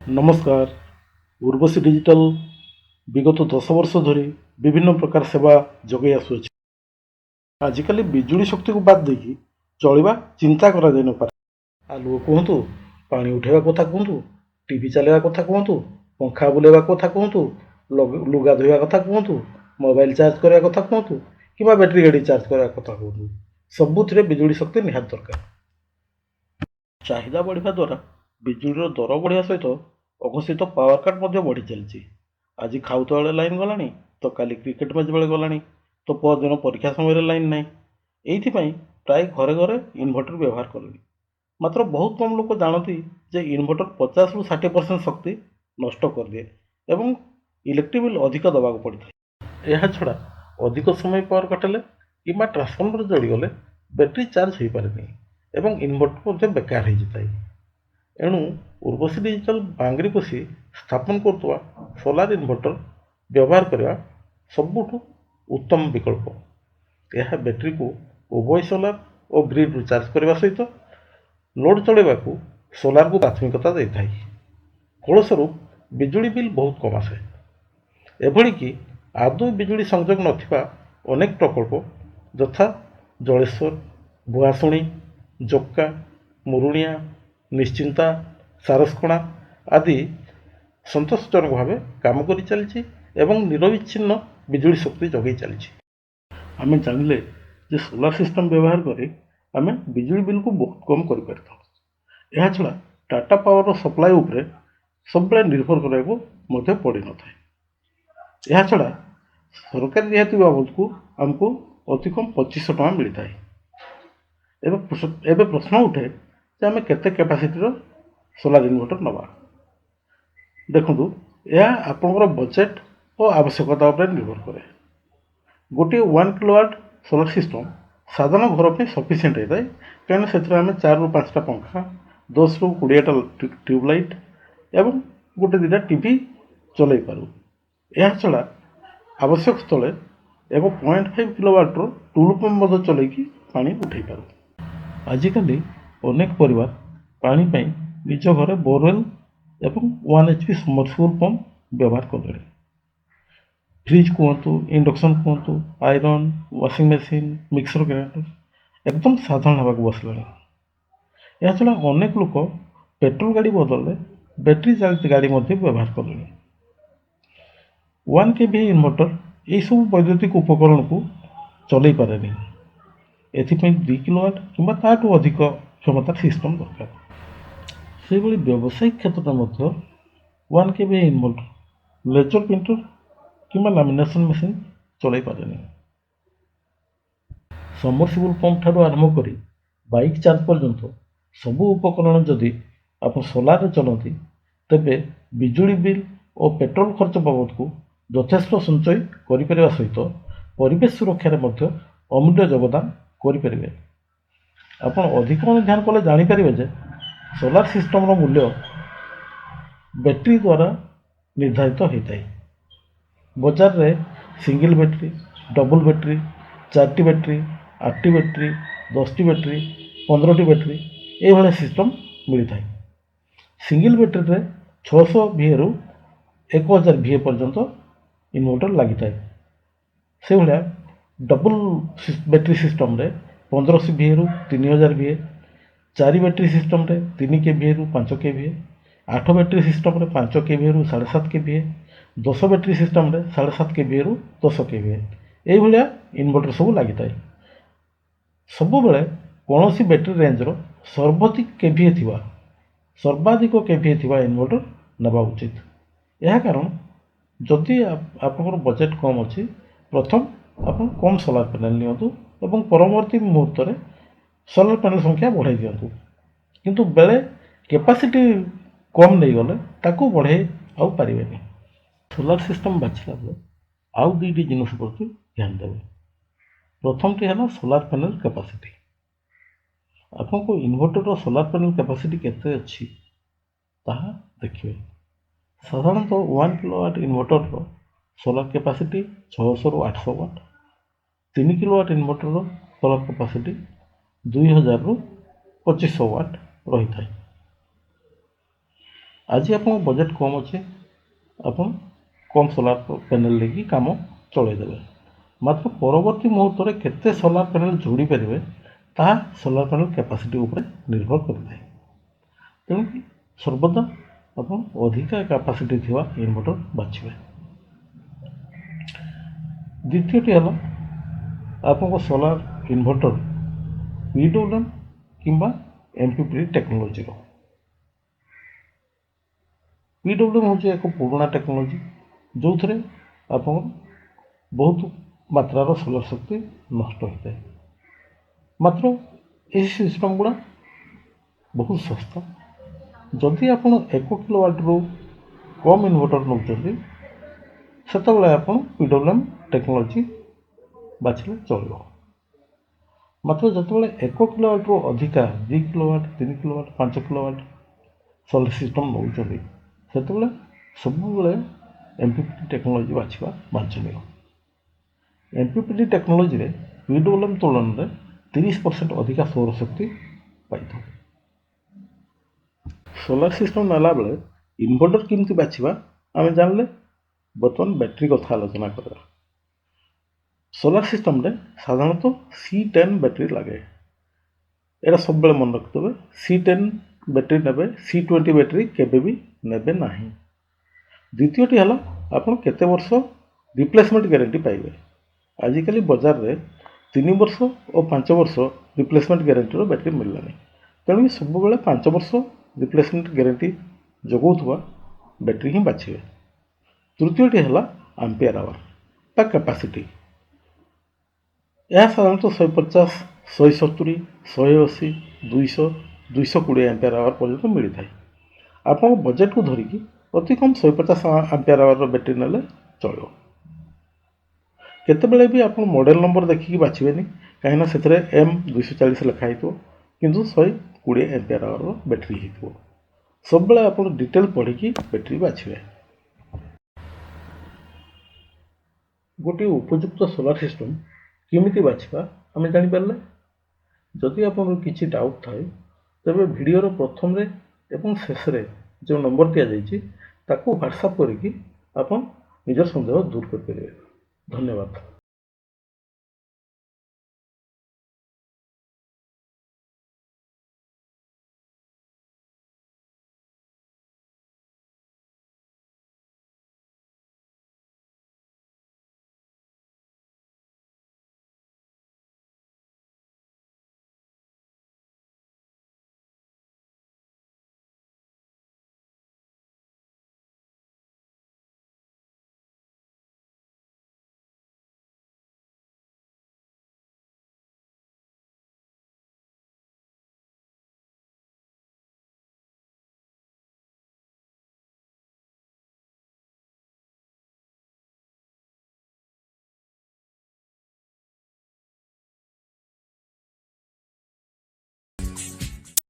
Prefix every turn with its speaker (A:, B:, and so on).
A: नमस्कार। उर्वशी डिजिटल विगत 10 वर्ष धरी विभिन्न प्रकार सेवा जगै आसुअछि। आजिकल बिजुली शक्ति को बाद देकी चलिबा चिंता करा जाय न पारे। आलुओ कहतु, पानी उठेबा कथा कहतु, टीवी चलेबा कथा कहतु, पंखा बुलेबा कथा कहतु, लुगा धोइबा कथा कहतु, मोबाइल चार्ज करबा कथा कहतु किबा बैटरी गाड़ी चार्ज करबा कथा कहतु, सबुथिरे बिजुली शक्ति निहात दरकार। चाहिदा बढ़िबा द्वारा बिजुलीर दर बढ़िया सहित अघोषित पावर काट मध्य बढ़ी चलछि। आज खाउता बेले लाइन गलानी तो काली क्रिकेट मैच बेले गलानी तो परदिन परीक्षा समय लाइन नाही। एइथिपाई प्राय घरे घरे इन्भर्टर व्यवहार करेनि। मात्र बहुत कम लोक जानती जे इन्भर्टर 50 रु 60% शक्ति नष्ट कर दिए एवं इलेक्ट्रिक बिल अधिक दबाक पड़ी था। यह छड़ा अधिक समय पावर काटले कि ट्रांसफॉर्मर जड़ीगले बैटेरी चार्ज हो पारे नहीं एवं इन्भर्टर बेकार हो जाए। एणु उर्वशी डिजिटल बांगरी पोषी स्थापन करुवा सोलार इन्भर्टर व्यवहार करने सबुठु उत्तम विकल्प। यह बैटेरी को उभय सोलार और ग्रिड रु चार्ज करने सहित लोड चलैवा सोलार को प्राथमिकता दे था। फलस्वरूप बिजुली बिल बहुत कम आसे। एभली कि आदौ बिजुली संयोग नथिबा अनेक प्रकल्प यथा जलेश्वर, भुआशुणी, जक्का, मुरुणिया, निश्चिंता, सारसकणा आदि सन्तोषजनक भाव काम कर चली एवं निरविच्छिन्न बिजुली शक्ति जगै चली। आम जानिले जे सोलार सिस्टम व्यवहार करी आम बिजुली बिल को बहुत कम कर पारि। यह छड़ा टाटा पावर सप्लाई उपरे सब निर्भर कराया पड़ न था। यह छड़ा सरकारी रिहाती बाबद को आमको अति कम 2500 टଙ୍କା मिलता है। एवं प्रश्न उठे जे आम केते कैपेसिटीर सोलार इन्भर्टर नवा। देखु यह आपंकर बजेट और आवश्यकता उपर निर्भर करे। गोटे 1 किलोवाट सोलार सिस्टम साधारण घर पर सफिसीयंट होता है कहीं से आम 4 रु 5टा पंखा, 10 रु 20टा ट्यूबलाइट एवं गोटे 2टा टीवी चल पारू। यह छड़ा आवश्यक स्थले एवं 0.5 किलोवाटर टुलु पंप चलैकी पानी उठे पारू। आजिकाली अनेक परिवार पानी पाई निज घरे बोरवेल एवं 1 HP सबमर्सिबल पंप व्यवहार करें। फ्रिज कहतु, इंडक्शन कहतु, iron, washing machine, mixer grinder एकदम साधारण होगा बसला। यह छड़ा अनेक लोक पेट्रोल गाड़ी बदल बैटेरी चालित गाड़ी व्यवहार करें। 1 kVA इन्भर्टर यह सब वैद्युतिक उपकरण को चल पारे नहीं। एथिपाई 2 किलोवाट कि ताठू अधिक क्षमतार सिस्टम दरकार। से भली व्यावसायिक क्षेत्र में 1 kVA इन्भर्टर लेजर प्रिंटर कि लामिनेशन मेसीन चल पारे नहीं। सबमर्सिबल पंप ठार आरंभ कर बाइक चार्ज पर्यंत सबू उपकरण जदि आप सोलार चलती तेबे बिजुली बिल और पेट्रोल खर्च बाबद को यथेष्ट संचय कर सहित परिवेश सुरक्षार अमूल्य योगदान करें। आपण अधिक ध्यान कले जानीपर जे सोलार सिस्टम मूल्य बैटेरी द्वारा निर्धारित होता है। बाजार में सिंगल बैटेरी, डबल बैटेरी, 4टी बैटेरी, 8टी बैटेरी, 10टी बैटेरी, 15टी बैटेरी ये सिस्टम मिलता है। सिंगल बैटेरी रे 600 VA रु 1000 VA पर्यंत इन्वर्टर लगी था। से भाया डबल बैटेरी सिस्टम रे 1500 VA रु 3000 VA, 4 बैटेरी सिस्टम रे 3 kVA रु 5 kVA, 8 बैटेरी सिस्टम रे 5 kVA रु 7.5 kVA, 10 बैटेरी सिस्टम रे 7.5 kVA रु 10 kVA ये इन्वर्टर सब लगी था। सब बेले कौन सी बैटेरी रेंजर सर्वाधिक केवीए थिबा सर्वाधिक केवीए थिबा इन्वर्टर नवा उचित। यह कारण जदि आपनकर बजेट कम अच्छी प्रथम आप कम सोलार पैनल नियंतु एवं परवर्ती मुहूर्त में सोलार पैनल संख्या बढ़ाई दिंतु। किंतु बेले कैपेसिटी कम नहीं गले ताकू बढ़े आउ पारिबेनी। सोलार सिस्टम बाछिला बेले आउ दुईटी जिनिस प्रति ध्यान देवे। प्रथमटी है सोलार पैनल कैपेसिटी। आपको इन्वर्टर सोलार पैनल कैपेसिटी केते अच्छी ताहा देखिए। साधारणतः 1 किलोवाट इन्वर्टर सोलार कैपेसिटी 600 रु 800 वाट, 3 किलोवाट इन्वर्टर सोलार कैपेसिटी 2000 रु 2500 वाट रही है। आज आप बजेट कम अच्छे आप कम सोलार पैनल लेकिन काम चलईदेवे मात्र परवर्ती मुहूर्त में केते सोलार पैनल जोड़ी पारे ताहा सोलार पैनल कैपेसिटी उपर निर्भर करता है। तेणु सर्वदा आप अधिका कैपेसिटी थिबा इन्वर्टर बाछिबे। द्वितीयटी है आपको सोलार इन्वर्टर PWM किंबा MPPT टेक्नोलोजी PWM हूँ एक पुराना टेक्नोलोजी जो थे आप बहुत मात्रार सोलर शक्ति नष्ट होता है। मात्र यही सिस्टम गुड़ा बहुत सस्ता। जदि आप 1 किलोवाट रु कम इन्वर्टर नौकरी से आप PWM टेक्नोलोजी बाछिले चलो। मात्र जो 1 किलोवाट रु अधिका 2 kilowatt 3 kilowatt 5 kilowatt solar system नौकरी से सब MPPT टेक्नोलोजी बाछा वांछनीय। MPPT टेक्नोलोजी रे PWM तुलन में 30% अधिका सौर शक्ति पाई। सोलार सिस्टम नाला बेले इन्वर्टर केमती बाछिबा आमे जानले बर्तमान बैटरी कथा आलोचना करा। सोलार सिस्टम रे साधारणतः C10 बैटरी लगे। एरा सब बेले मन रखिथे C10 बैटरी नेबे C20 बैटरी केबे भी नेबे नाही। द्वितीयटी है आपन केते वर्ष रिप्लेसमेंट गारंटी पाइबे। आजिकल बाजार रे 3 वर्ष और 5 वर्ष रिप्लेसमेंट गारंटी बैटरी मिललानी। तेणु सब बेले 5 वर्ष रिप्लेसमेंट गारंटी जगौथुवा बैटरी ही बाछिबे। तृतीयटी है एम्पियर आवर बा कैपेसिटी। यह साधारणतः 150 170 180 200 220 एम्पियर आवर पर्यंत मिलता है। आप बजेट को धरिकी अति कम 150 एम्पियर आवर बैटरी नेले चलो। केतेबेले भी आप मॉडल नंबर देखिकी बाछिबेनी कहीं से M240 लिखाई किंतु 120 एम्पियर आवर बैटरी हो। सब बेले आप डिटेल पढ़ी बैटरी बाछिबे। गोटे उपयुक्त सोलार सिस्टम केमिति बाछिबा आमे जानि पारले। जदि आपन किछि डाउट थाए तबे वीडियो रो प्रथम रे एवं शेष रे जो नंबर दिया जाइछि ताको व्हाट्सएप करिकि आपन निजर संदेह दूर कर परिबे। धन्यवाद।